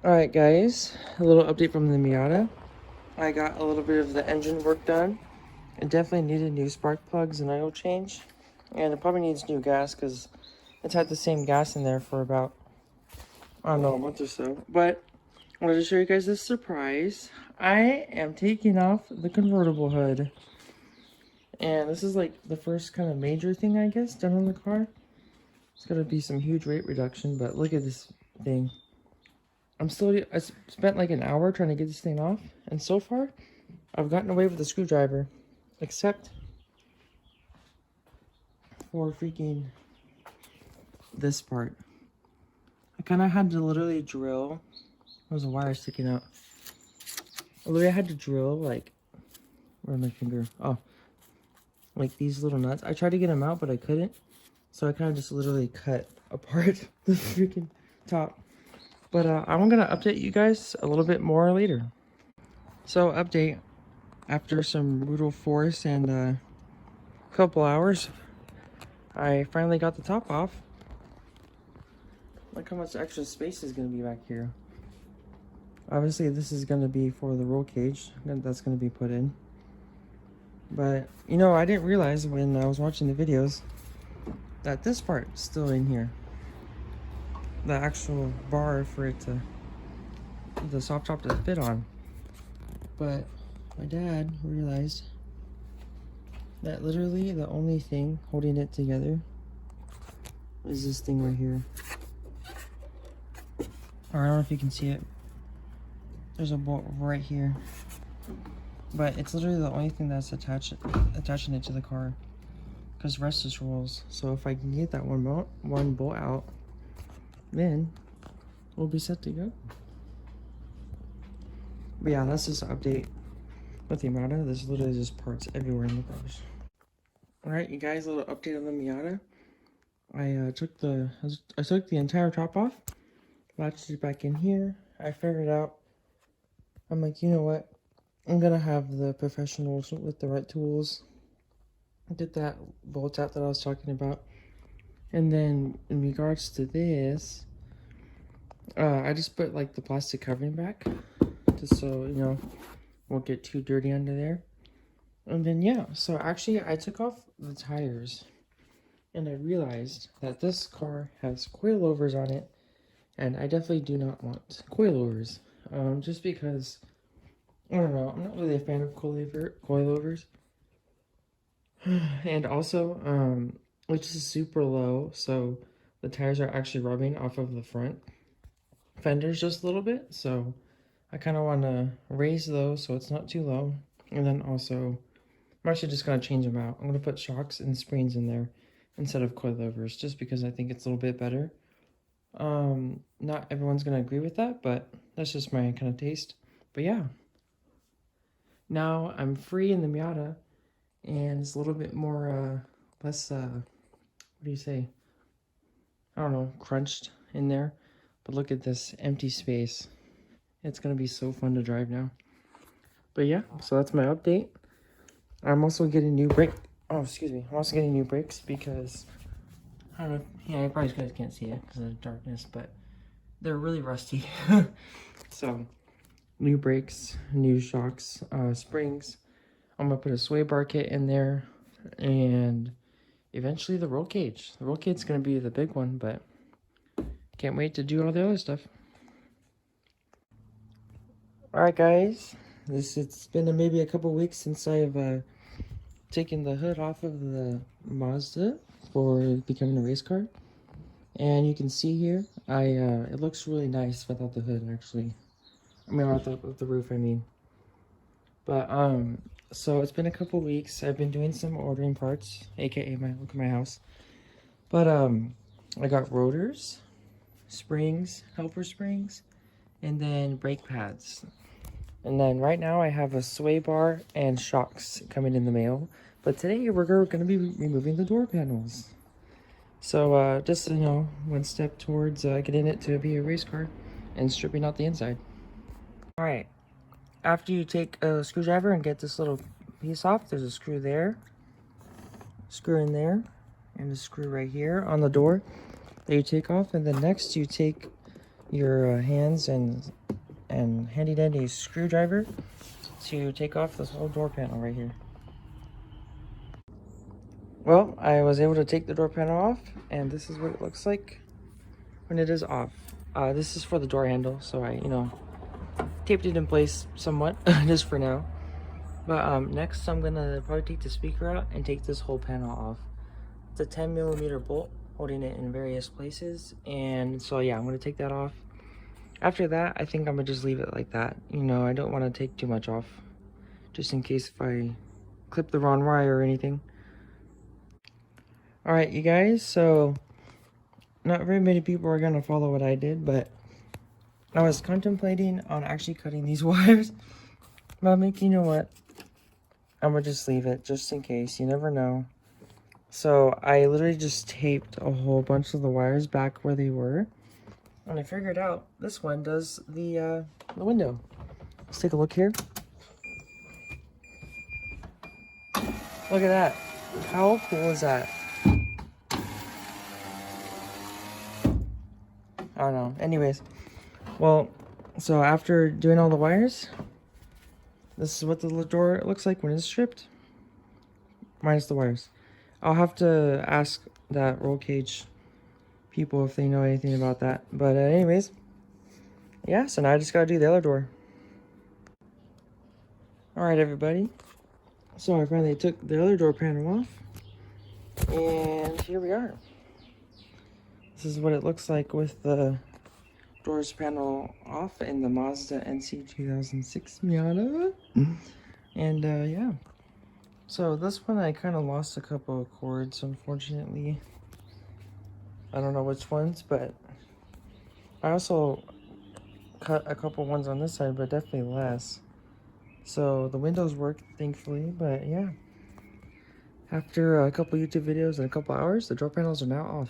Alright guys, a little update from the Miata. I got a little bit of the engine work done. It definitely needed new spark plugs and oil change. And it probably needs new gas because it's had the same gas in there for about, I don't know, a month or so. But I wanted to show you guys this surprise. I am taking off the convertible hood. And this is like the first kind of major thing, I guess, done on the car. It's going to be some huge weight reduction, but look at this thing. I spent like an hour trying to get this thing off, and so far, I've gotten away with the screwdriver, except for freaking this part. I kind of had to literally drill. There's a wire sticking out. I literally had to drill, like, where's my finger? Oh, like these little nuts. I tried to get them out, but I couldn't. So I kind of just literally cut apart the freaking top. But I'm going to update you guys a little bit more later. So, update. After some brutal force and a couple hours, I finally got the top off. Look how much extra space is going to be back here. Obviously, this is going to be for the roll cage that's going to be put in. But, you know, I didn't realize when I was watching the videos that this part's still in here. The actual bar for it to, the soft top to fit on. But my dad realized that literally the only thing holding it together is this thing right here. Or I don't know if you can see it. There's a bolt right here. But it's literally the only thing that's attaching it to the car. Because the rest just rolls. So if I can get that one bolt out, then we'll be set to go. But yeah, that's just an update with the Miata. There's literally just parts everywhere in the garage. Alright, you guys, a little update on the Miata. I took the entire top off, latched it back in here. I figured out, I'm like, you know what? I'm gonna have the professionals with the right tools get that bolt out that I was talking about. And then in regards to this, I just put like the plastic covering back, just so, you know, won't get too dirty under there. And then yeah, so actually I took off the tires and I realized that this car has coilovers on it, and I definitely do not want coilovers. Just because, I don't know, I'm not really a fan of coilovers. And also, which is super low, so the tires are actually rubbing off of the front fenders just a little bit, so I kind of want to raise those so it's not too low. And then also, I'm actually just going to change them out. I'm going to put shocks and springs in there instead of coilovers, just because I think it's a little bit better. Not everyone's going to agree with that, but that's just my kind of taste. But yeah, now I'm free in the Miata, and it's a little bit more, less, what do you say? I don't know, crunched in there. But look at this empty space. It's going to be so fun to drive now. But yeah, so that's my update. I'm also getting new brakes. Oh, excuse me. I'm also getting new brakes because, I don't know, yeah, you probably guys can't see it because of the darkness, but they're really rusty. So, new brakes, new shocks, springs. I'm going to put a sway bar kit in there, and eventually the roll cage. The roll cage is going to be the big one, but can't wait to do all the other stuff. Alright guys, it's been maybe a couple weeks since I've taken the hood off of the Mazda for becoming a race car. And you can see here, it looks really nice without the hood actually. I mean, without the roof, I mean. But, so it's been a couple weeks. I've been doing some ordering parts, aka look at my house. But, I got rotors, springs, helper springs, and then brake pads. And then right now I have a sway bar and shocks coming in the mail. But today we're going to be removing the door panels. So just, you know, one step towards getting it to be a race car and stripping out the inside. Alright, after you take a screwdriver and get this little piece off, there's a screw there, screw in there, and a screw right here on the door that you take off. And then next you take your hands and handy dandy screwdriver to take off this whole door panel right here. Well, I was able to take the door panel off, and this is what it looks like when it is off. This is for the door handle, so I, taped it in place somewhat, just for now. But next I'm gonna probably take the speaker out and take this whole panel off. It's a 10mm bolt holding it in various places, and so yeah, I'm gonna take that off. After that, I think I'm gonna just leave it like that. I don't want to take too much off, just in case if I clip the wrong wire or anything. Alright, you guys, so not very many people are gonna follow what I did, but I was contemplating on actually cutting these wires. But I'm like, you know what? I'm gonna just leave it, just in case. You never know. So I literally just taped a whole bunch of the wires back where they were. And I figured out this one does the window. Let's take a look here. Look at that. How cool is that? I don't know. Anyways, well, so after doing all the wires, this is what the door looks like when it's stripped. Minus the wires. I'll have to ask that roll cage people if they know anything about that. But anyways, yeah, so now I just gotta do the other door. Alright, everybody. So I finally took the other door panel off. And here we are. This is what it looks like with the doors panel off in the Mazda NC 2006 Miata. And yeah. So this one I kind of lost a couple of cords, unfortunately. I don't know which ones, but I also cut a couple ones on this side, but definitely less. So the windows work, thankfully, but yeah. After a couple YouTube videos and a couple hours, the door panels are now off.